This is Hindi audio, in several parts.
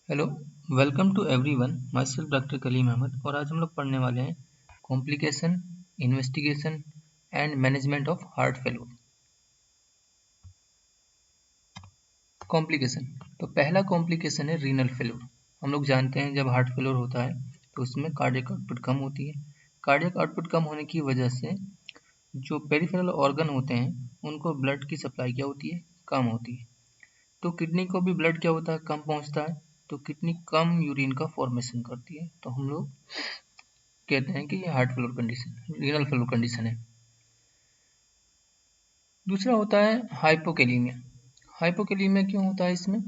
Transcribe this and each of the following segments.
Hello, welcome to everyone. Myself doctor Kaleem Ahmed और आज हम लोग पढ़ने वाले हैं complication, investigation and management of heart failure. Complication, तो पहला कॉम्प्लिकेशन है रीनल फेल्योर। हम लोग जानते हैं जब हार्ट फेल्योर होता है तो उसमें कार्डियक आउटपुट कम होती है। कार्डियक आउटपुट कम होने की वजह से जो पेरिफेरल ऑर्गन होते हैं उनको ब्लड की सप्लाई क्या होती है, कम होती है। तो किडनी को भी ब्लड क्या होता है, कम पहुंचता है। तो किडनी कम यूरिन का फॉर्मेशन करती है, तो हम लोग कहते हैं कि ये heart failure condition, renal failure condition है। दूसरा होता है हाइपोकैलीमिया। हाइपोकैलीमिया क्यों होता है? इसमें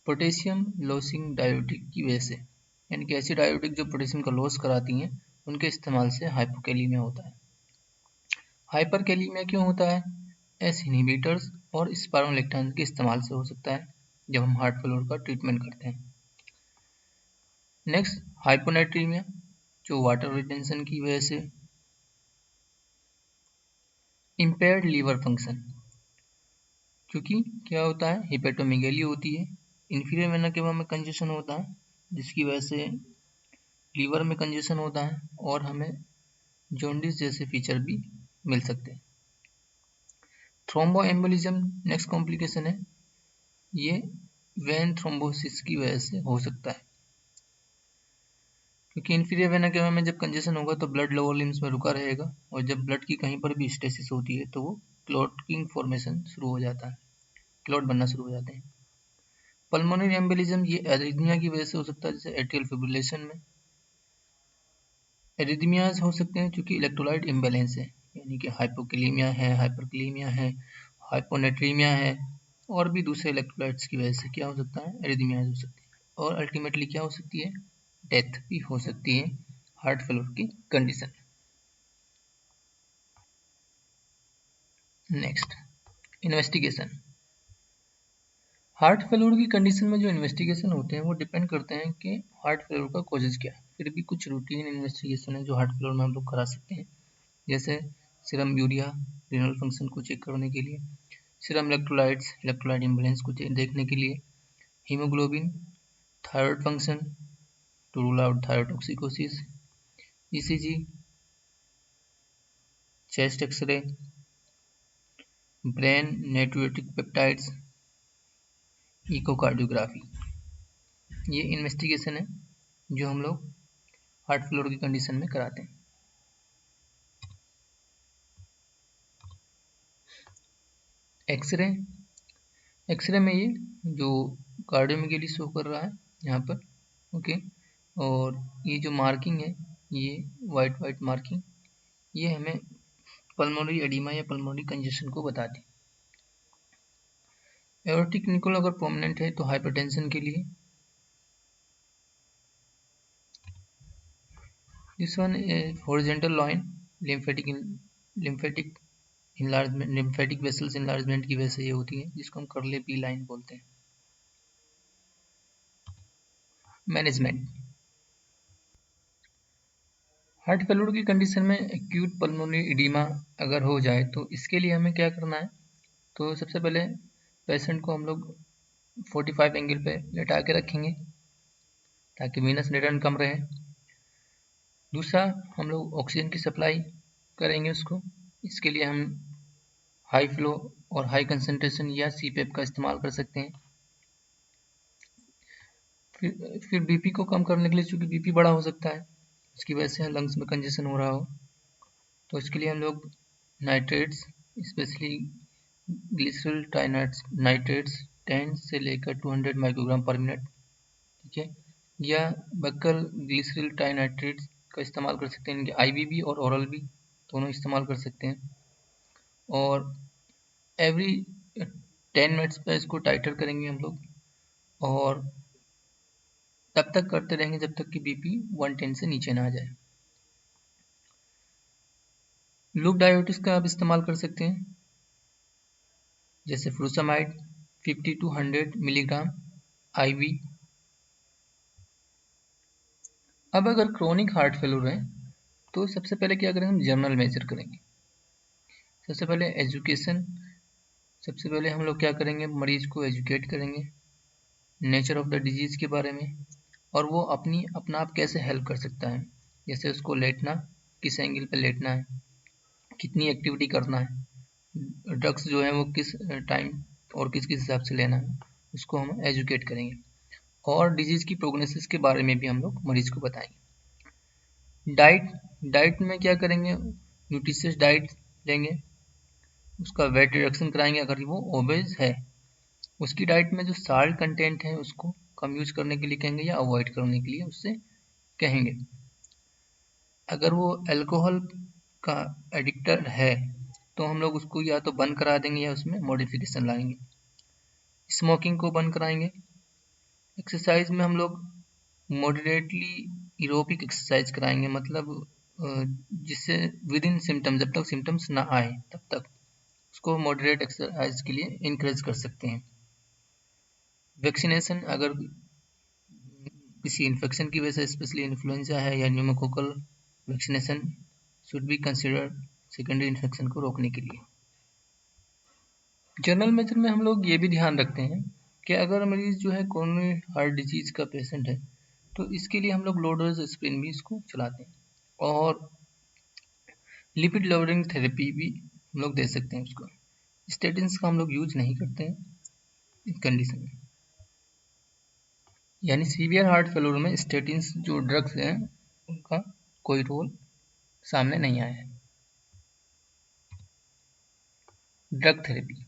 पोटेशियम लॉसिंग डायोटिक की वजह से, यानी कि ऐसी डायोटिक जो पोटेशियम का लॉस कराती हैं उनके इस्तेमाल से हाइपोकैलीमिया होता है। हाइपरकैलीमिया क्यों होता है? एस इनहिबिटर्स और स्पाइरोलेक्टिन के इस्तेमाल से हो सकता है जब हम हार्ट फेल्योर का ट्रीटमेंट करते हैं। नेक्स्ट हाइपोनेट्रीमिया, जो वाटर रिटेंशन की वजह से। इम्पेयर्ड लीवर फंक्शन, क्योंकि क्या होता है, हिपेटोमेगेली होती है, इन्फीरियर वेना केवा में कंजेशन होता है जिसकी वजह से लीवर में कंजेशन होता है और हमें जॉन्डिस जैसे फीचर भी मिल सकते हैं। थ्रोम्बोएम्बोलिज्म नेक्स्ट कॉम्प्लिकेशन है। ये वेन थ्रोम्बोसिस की वजह से हो सकता है, क्योंकि इन्फीरियर वेना केवा में जब कंजेशन होगा तो ब्लड लोअर लिम्स में रुका रहेगा और जब ब्लड की कहीं पर भी स्टेसिस होती है तो वो क्लॉटिंग फॉर्मेशन शुरू हो जाता है, क्लॉट बनना शुरू हो जाते हैं। पल्मोनरी एम्बोलिज्म ये एरिथमिया की वजह से हो सकता है, जैसे एट्रियल फिब्रिलेशन में। एरिथमियाज हो सकते हैं क्योंकि इलेक्ट्रोलाइट इम्बैलेंस है, यानी कि हाइपोकैलीमिया है, हाइपरकैलीमिया है, हाइपोनेट्रीमिया है और भी दूसरे इलेक्ट्रोलाइट्स की वजह से क्या हो सकता है, एरिथमियाज हो सकती है और अल्टीमेटली क्या हो सकती है, डेथ भी हो सकती है हार्ट फेल्योर की condition. Next investigation. Heart failure की कंडीशन में जो इन्वेस्टिगेशन होते हैं वो डिपेंड करते हैं कि हार्ट फेल्योर का कॉजेज क्या है। फिर भी कुछ रूटीन इन्वेस्टिगेशन है जो हार्ट फेल्योर में हम लोग करा सकते हैं, जैसे सीरम यूरिया रीनल फंक्शन को चेक करने के लिए, सीरम इलेक्ट्रोलाइट्स इलेक्ट्रोलाइट इम्बैलेंस को देखने के लिए, haemoglobin, thyroid function to rule out thyrotoxicosis, ECG, chest x-ray, brain natriuretic peptides, echocardiography. ये इन्वेस्टिगेशन है जो हम लोग हार्ट फेल्योर की कंडीशन में कराते हैं। एक्सरे, एक्सरे में ये जो कार्डियोमेगेली शो कर रहा है यहाँ पर, ओके, और ये जो मार्किंग है, ये वाइट वाइट मार्किंग, ये हमें पल्मोनरी एडिमा या पल्मोनरी कंजेशन को बताती है। एओर्टिक निकोल अगर प्रोमिनेंट है तो हाइपरटेंशन के लिए। This one horizontal line lymphatic enlargement, lymphatic vessels enlargement की वजह से ये होती है, जिसको हम कर्ले पी लाइन बोलते हैं। मैनेजमेंट। हार्ट फेल्योर की कंडीशन में एक्यूट पल्मोनरी एडिमा अगर हो जाए तो इसके लिए हमें क्या करना है, तो सबसे पहले पेशेंट को हम लोग 45 एंगल पे लेटा के रखेंगे ताकि वीनस रिटर्न कम रहे। दूसरा, हम लोग ऑक्सीजन की सप्लाई करेंगे उसको। इसके लिए हम हाई फ्लो और हाई कंसंट्रेशन या सीपेप का इस्तेमाल कर सकते हैं। फिर बीपी को कम करने के लिए, चूँकि बीपी बड़ा हो सकता है, उसकी वजह से लंग्स में कंजेशन हो रहा हो, तो इसके लिए हम लोग नाइट्रेट्स, स्पेशली ग्लिसरल नाइट्रेट्स 10 से लेकर 200 माइक्रोग्राम पर मिनट, ठीक है, या बक्कल ग्लिसरल ट्राइनाइट्रेट्स का इस्तेमाल कर सकते हैं। इनके आईवी भी और ओरल भी दोनों इस्तेमाल कर सकते हैं। और एवरी 10 मिनट्स पर इसको टाइटर करेंगे हम लोग, और तब तक करते रहेंगे जब तक कि बीपी 110 से नीचे ना आ जाए। लूप डायोटिक्स का आप इस्तेमाल कर सकते हैं, जैसे फ्रूसामाइड 50 to 100 मिलीग्राम आईवी। अब अगर क्रोनिक हार्ट फेल्योर है तो सबसे पहले क्या करेंगे, हम जर्नल मेजर करेंगे। सबसे पहले एजुकेशन, सबसे पहले हम लोग क्या करेंगे, मरीज को एजुकेट करेंगे नेचर ऑफ द डिजीज़ के बारे में, और वो अपना आप कैसे हेल्प कर सकता है, जैसे उसको लेटना, किस एंगल पे लेटना है, कितनी एक्टिविटी करना है, ड्रग्स जो है वो किस टाइम और किस किस हिसाब से लेना है, उसको हम एजुकेट करेंगे। और डिजीज़ की प्रोग्नोसिस के बारे में भी हम लोग मरीज को बताएंगे। डाइट में क्या करेंगे, न्यूट्रिशियस डाइट लेंगे, उसका वेट रिडक्शन कराएंगे अगर वो ओबेज है, उसकी डाइट में जो साल्ट कंटेंट है उसको कम यूज करने के लिए कहेंगे या अवॉइड करने के लिए उससे कहेंगे। अगर वो अल्कोहल का एडिक्टर है तो हम लोग उसको या तो बंद करा देंगे या उसमें मॉडिफिकेशन लाएंगे। स्मोकिंग को बंद कराएंगे। एक्सरसाइज में हम लोग मॉडरेटली एरोबिक एक्सरसाइज कराएंगे, मतलब जिससे विद इन सिम्टम, जब तक सिम्टम्स ना आए तब तक उसको मॉडरेट एक्सरसाइज के लिए इनकरेज कर सकते हैं। वैक्सीनेशन, अगर किसी इन्फेक्शन की वजह से, स्पेशली इन्फ्लुएंजा है या pneumococcal, vaccination should be considered secondary infection को रोकने के लिए। जनरल मेजर में हम लोग ये भी ध्यान रखते हैं कि अगर मरीज जो है कोरोनरी हार्ट डिजीज का पेशेंट है तो इसके लिए हम लोग लो डोज एस्पिरिन भी इसको चलाते हैं, और लिपिड लोअरिंग थेरेपी भी हम लोग दे सकते हैं उसको। स्टेटिन्स का हम लोग यूज नहीं करते हैं इस कंडीशन में, यानी सीवियर हार्ट फेलोर में स्टेटिन्स जो ड्रग्स हैं उनका कोई रोल सामने नहीं आया है। ड्रग थेरेपी,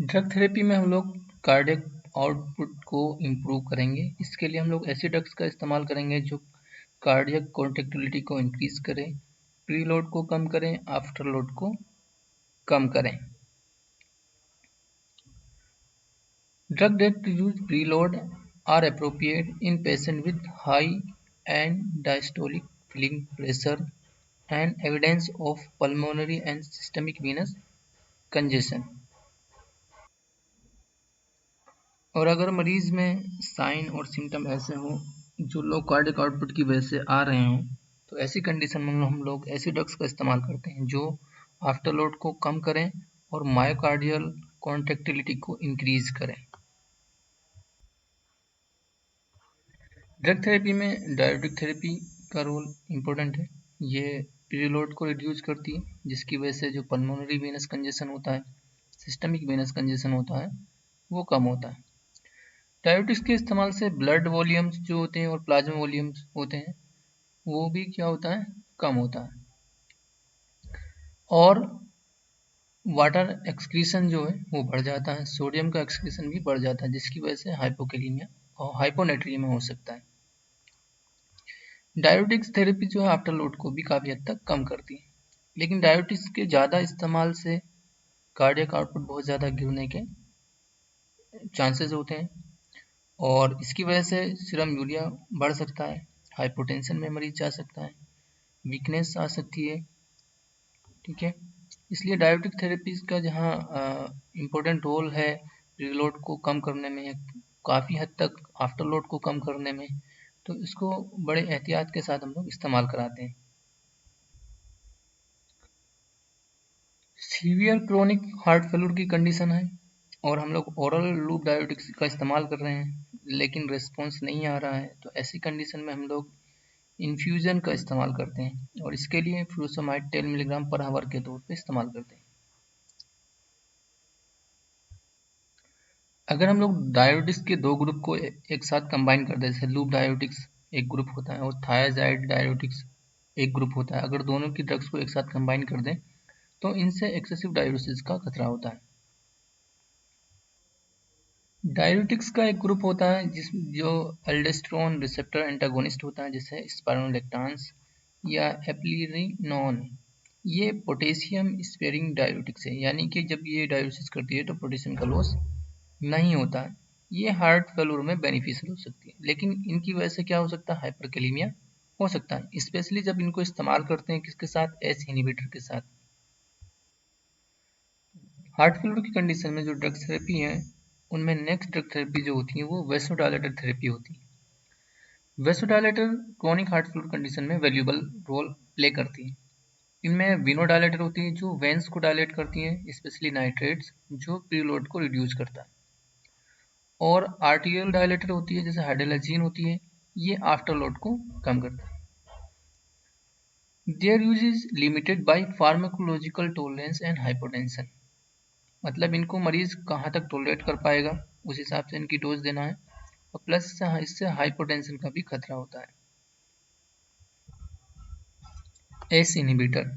ड्रग थेरेपी में हम लोग कार्डियक आउटपुट को इम्प्रूव करेंगे। इसके लिए हम लोग ऐसे ड्रग्स का इस्तेमाल करेंगे जो कार्डियक कॉन्ट्रैक्टिलिटी को इंक्रीज करें, प्री लोड को कम करें, आफ्टर लोड को कम करें। Drug that use preload are appropriate in patients with high and diastolic filling pressure and evidence of pulmonary and systemic venous congestion। और अगर मरीज में साइन और सिम्टम ऐसे हों जो लो कार्डियक आउटपुट की वजह से आ रहे हों, तो ऐसी कंडीशन में हम लोग ऐसी ड्रग्स का इस्तेमाल करते हैं जो आफ्टर लोड को कम करें और मायोकार्डियल कॉन्ट्रैक्टिलिटी को इंक्रीज करें। ड्रग थेरेपी में डायरेटिक थेरेपी का रोल इम्पोर्टेंट है। ये प्रीलोड को रिड्यूस करती है, जिसकी वजह से जो पल्मोनरी वेनस कंजेशन होता है, सिस्टमिक वेनस कंजेशन होता है, वो कम होता है। डायरेटिक्स के इस्तेमाल से ब्लड वॉल्यूम्स जो होते हैं और प्लाज्मा वॉल्यूम्स होते हैं वो भी क्या होता है, कम होता है। और वाटर एक्सक्रीशन जो है वो बढ़ जाता है, सोडियम का एक्सक्रीशन भी बढ़ जाता है, जिसकी वजह से हाइपोकैलिमिया और हाइपोनेट्रियम हो सकता है। डायरेटिक्स थेरेपी जो है आफ्टर लोड को भी काफ़ी हद तक कम करती है, लेकिन डायरेटिक्स के ज़्यादा इस्तेमाल से कार्डियक आउटपुट बहुत ज़्यादा गिरने के चांसेस होते हैं, और इसकी वजह से सीरम यूरिया बढ़ सकता है, हाइपोटेंशन में मरीज जा सकता है, वीकनेस आ सकती है। ठीक है, इसलिए डायरेटिक थेरेपीज का जहाँ इम्पोर्टेंट रोल है प्रीलोड को कम करने में, काफ़ी हद तक आफ्टर लोड को कम करने में, तो इसको बड़े एहतियात के साथ हम लोग इस्तेमाल कराते हैं। सीवियर क्रोनिक हार्ट फेल्यूर की कंडीशन है और हम लोग ओरल लूप डायोटिक्स का इस्तेमाल कर रहे हैं लेकिन रिस्पॉन्स नहीं आ रहा है, तो ऐसी कंडीशन में हम लोग इन्फ्यूज़न का इस्तेमाल करते हैं, और इसके लिए फ्यूरोसमाइड 10 मिलीग्राम पर आवर के तौर पे इस्तेमाल करते हैं। अगर हम लोग डायोटिक्स के दो ग्रुप को एक साथ कंबाइन कर दें, जैसे लूप डायोटिक्स एक ग्रुप होता है और थायाजाइड डायोटिक्स एक ग्रुप होता है, अगर दोनों की ड्रग्स को एक साथ कंबाइन कर दें तो इनसे एक्सेसिव डायरोसिस का खतरा होता है। डायरेटिक्स का एक ग्रुप होता है जो एल्डोस्टेरोन रिसेप्टर एंटागोनिस्ट होता है, जैसे स्पाइरोलेक्टान्स या एप्लिरिनोन। ये पोटेशियम स्पेयरिंग डायरेटिक्स है, यानी कि जब ये डायलिसिस करती है तो पोटेशियम का लॉस नहीं होता है। ये हार्ट फेल्यूर में बेनिफिशियल हो सकती है, लेकिन इनकी वजह से क्या हो सकता है, हाइपरकैलेमिया हो सकता है, स्पेशली जब इनको इस्तेमाल करते हैं किसके साथ, एस इनहिबिटर के साथ। हार्ट फेल्यूर की कंडीशन में जो ड्रग थेरेपी है उनमें नेक्स्ट ड्रग थेरेपी जो होती है वो वेसोडायलेटर थेरेपी होती है। वेसोडायलेटर क्रॉनिक हार्ट फेल्यूर कंडीशन में वैल्यूएबल रोल प्ले करती है। इनमें वेनोडायलेटर होती है जो वेन्स को डायलेट करती हैं, स्पेशली नाइट्रेट्स जो प्रीलोड को रिड्यूस करता है, और आर्टीरियल डायलेटर होती है जैसे हाइड्रोलाजीन होती है, ये आफ्टर लोड को कम करता है। Their use is limited by pharmacological tolerance and hypotension, मतलब इनको मरीज कहाँ तक टॉलरेट कर पाएगा उस हिसाब से इनकी डोज देना है, और प्लस इससे हाइपोटेंशन का भी खतरा होता है। एस इनहिबिटर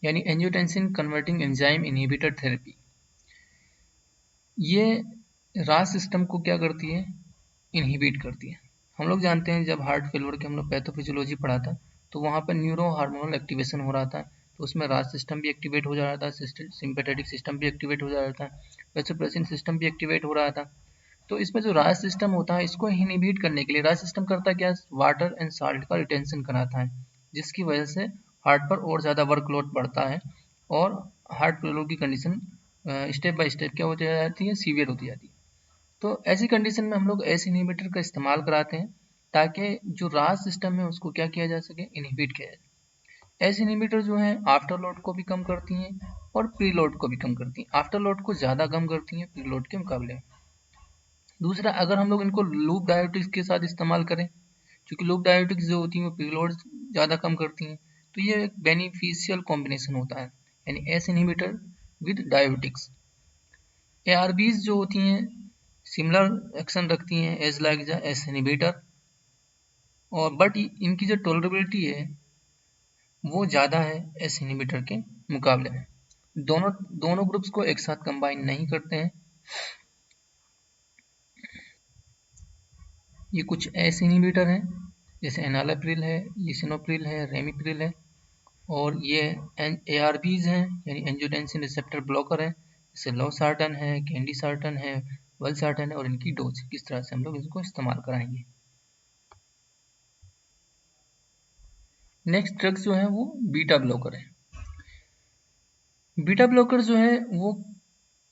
यानी angiotensin converting enzyme inhibitor therapy, ये रास सिस्टम को क्या करती है, इनहिबिट करती है। हम लोग जानते हैं जब हार्ट फेलियर के हम लोग पैथोफिजियोलॉजी पढ़ा था तो वहाँ पर न्यूरो हार्मोनल एक्टिवेशन हो रहा था, तो उसमें रास सिस्टम भी एक्टिवेट हो जा रहा था, सिंपैथेटिक सिस्टम भी एक्टिवेट हो जा रहा था, वैसोप्रेसिन सिस्टम भी एक्टिवेट हो रहा था। तो इसमें जो रास सिस्टम होता है इसको इनहिबिट करने के लिए रास सिस्टम करता क्या, वाटर एंड साल्ट का रिटेंशन कराता है, जिसकी वजह से हार्ट पर और ज़्यादा वर्कलोड बढ़ता है और हार्ट फेलियर की कंडीशन स्टेप बाय स्टेप क्या होती जाती है, सीवियर होती जाती है। तो ऐसी कंडीशन में हम लोग एस इनहिबिटर का इस्तेमाल कराते हैं ताकि जो रास सिस्टम है उसको क्या किया जा सके, इनहिबिट किया जाए। एस इनहिबिटर जो है आफ्टर लोड को भी कम करती हैं और प्री लोड को भी कम करती हैं, आफ्टर लोड को ज़्यादा कम करती हैं प्री लोड के मुकाबले में। दूसरा, अगर हम लोग इनको लूप डायोटिक्स के साथ इस्तेमाल करें, क्योंकि लूप डायोटिक्स जो होती हैं वो प्री लोड ज़्यादा कम करती हैं, तो ये एक बेनिफिशियल कॉम्बिनेशन होता है, यानी ACE inhibitor with diuretics. ARBs जो होती हैं सिमिलर एक्शन रखती हैं as like the ACE inhibitor, और बट इनकी जो टॉलरेबिलिटी है वो ज़्यादा है एस इनहिबिटर के मुकाबले में। दोनों दोनों ग्रुप्स को एक साथ कंबाइन नहीं करते हैं। ये कुछ एस इनहिबिटर हैं जैसे एनालाप्रिल है, लिसिनोप्रिल है, रेमिप्रिल है, और ये एआरबीज हैं यानी एंजियोटेंसिन रिसेप्टर ब्लॉकर है, जैसे लोसार्टन है, कैंडिसार्टन है, वल्सार्टन है, और इनकी डोज किस तरह से हम लोग इसको इस्तेमाल कराएंगे। नेक्स्ट ड्रग्स जो है वो बीटा ब्लॉकर है। बीटा ब्लॉकर जो है वो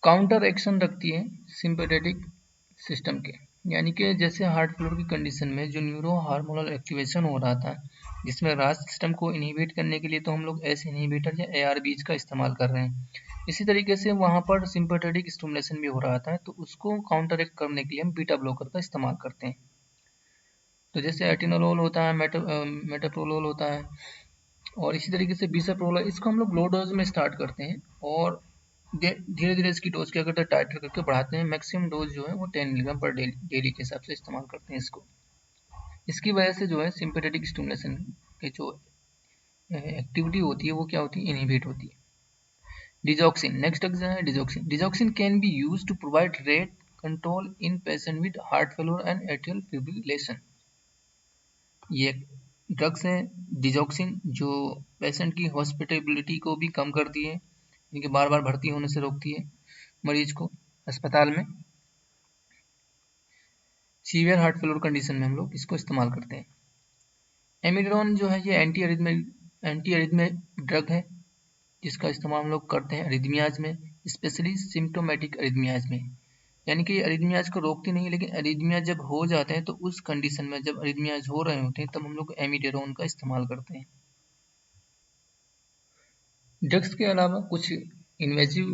काउंटर एक्शन रखती है सिंपैथेटिक सिस्टम के, यानी कि जैसे हार्ट फेलियर की कंडीशन में जो न्यूरो हार्मोनल एक्टिवेशन हो रहा था जिसमें रास सिस्टम को इनहिबिट करने के लिए तो हम लोग एस इनहिबिटर या एआरबीज का इस्तेमाल कर रहे हैं, इसी तरीके से वहाँ पर सिंपैथेटिक स्टिमुलेशन भी हो रहा था, तो उसको काउंटर एक्ट करने के लिए हम बीटा ब्लॉकर का इस्तेमाल करते हैं। तो जैसे एटिनोलोल होता है, मेटाप्रोलोल होता है, और इसी तरीके से बिसाप्रोलोल, इसको हम लोग लो डोज में स्टार्ट करते हैं और धीरे धीरे इसकी डोज क्या करते हैं, टाइटर करके बढ़ाते हैं। मैक्सिमम डोज जो है वो 10 मिलीग्राम पर डेली के हिसाब से इस्तेमाल करते हैं इसको। इसकी वजह से जो है सिंपैथेटिक स्टिमुलेशन के जो एक्टिविटी होती है वो क्या होती है, इनहिबिट होती है। डिजॉक्सिन, नेक्स्ट जो है digoxin. Digoxin can be use to provide rate control in patient with heart failure and atrial fibrillation. ये ड्रग्स हैं डिजॉक्सिन जो पेशेंट की हॉस्पिटेबिलिटी को भी कम करती है, इनके बार बार भर्ती होने से रोकती है मरीज को अस्पताल में। सीवियर हार्ट फेलियर कंडीशन में हम लोग इसको इस्तेमाल करते हैं। एमिड्रोन जो है ये एंटी अरिथमिक ड्रग है जिसका इस्तेमाल हम लोग करते हैं अरिथमियाज में, स्पेशली सिम्टोमेटिक अरिथमियाज में, यानी कि अरिथमियाज को रोकती नहीं लेकिन अरिथमियाज जब हो जाते हैं तो उस कंडीशन में जब अरिथमियाज हो रहे होते हैं तब हम लोग एमिडेरोन का इस्तेमाल करते हैं। ड्रग्स के अलावा कुछ इन्वेजिव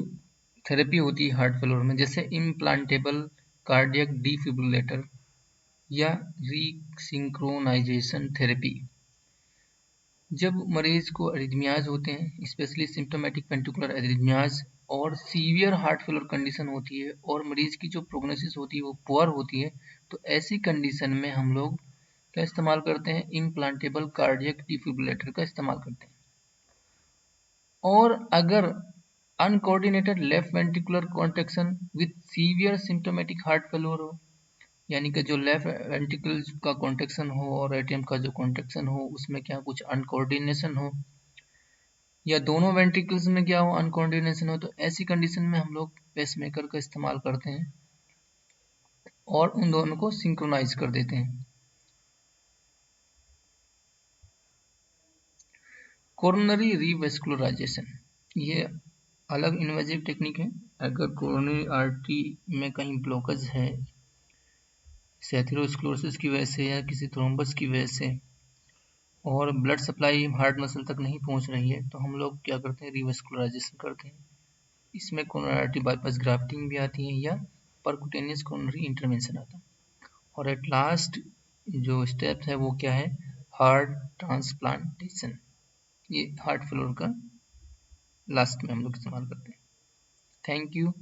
थेरेपी होती है हार्ट फेलियर में, जैसे इम्प्लांटेबल कार्डियक डिफिब्रिलेटर या रीसिंक्रोनाइजेशन थेरेपी। जब मरीज को अरिथमियाज होते हैं, स्पेशली सिम्टोमेटिक वेंट्रिकुलर अरिथमियाज, और सीवियर हार्ट फेलियर कंडीशन होती है और मरीज की जो प्रोग्नोसिस होती है वो पुअर होती है, तो ऐसी कंडीशन में हम लोग क्या इस्तेमाल करते हैं, इम्प्लांटेबल कार्डियक डिफिब्रिलेटर का इस्तेमाल करते हैं। और अगर uncoordinated left ventricular contraction with severe symptomatic heart failure हो, यानी कि जो लेफ्ट वेंट्रिकल का कॉन्ट्रैक्शन हो और एटीएम का जो कॉन्ट्रैक्शन हो उसमें क्या कुछ अनकोऑर्डिनेशन हो, या दोनों वेंट्रिकल्स में क्या हो अनकोऑर्डिनेशन हो, तो ऐसी कंडीशन में हम लोग पेसमेकर का इस्तेमाल करते हैं और उन दोनों को सिंक्रोनाइज कर देते हैं। कोरोनरी रीवेस्कुलराइजेशन, ये अलग इन्वेजिव टेक्निक है। अगर कोरोनरी आर्टरी में कहीं ब्लॉकेज है एथेरोस्क्लेरोसिस की वजह से या किसी थ्रोम्बस की वजह से, और ब्लड सप्लाई हार्ट मसल तक नहीं पहुंच रही है, तो हम लोग क्या करते हैं, रिवस्कुलराइजेशन करते हैं। इसमें कोरोनरी बाईपास ग्राफ्टिंग भी आती है या परक्यूटेनियस कोरोनरी इंटरवेंशन आता है। और एट लास्ट जो स्टेप है वो क्या है, हार्ट ट्रांसप्लांटेशन। ये हार्ट फेलोर का लास्ट में हम लोग इस्तेमाल करते हैं। Thank you.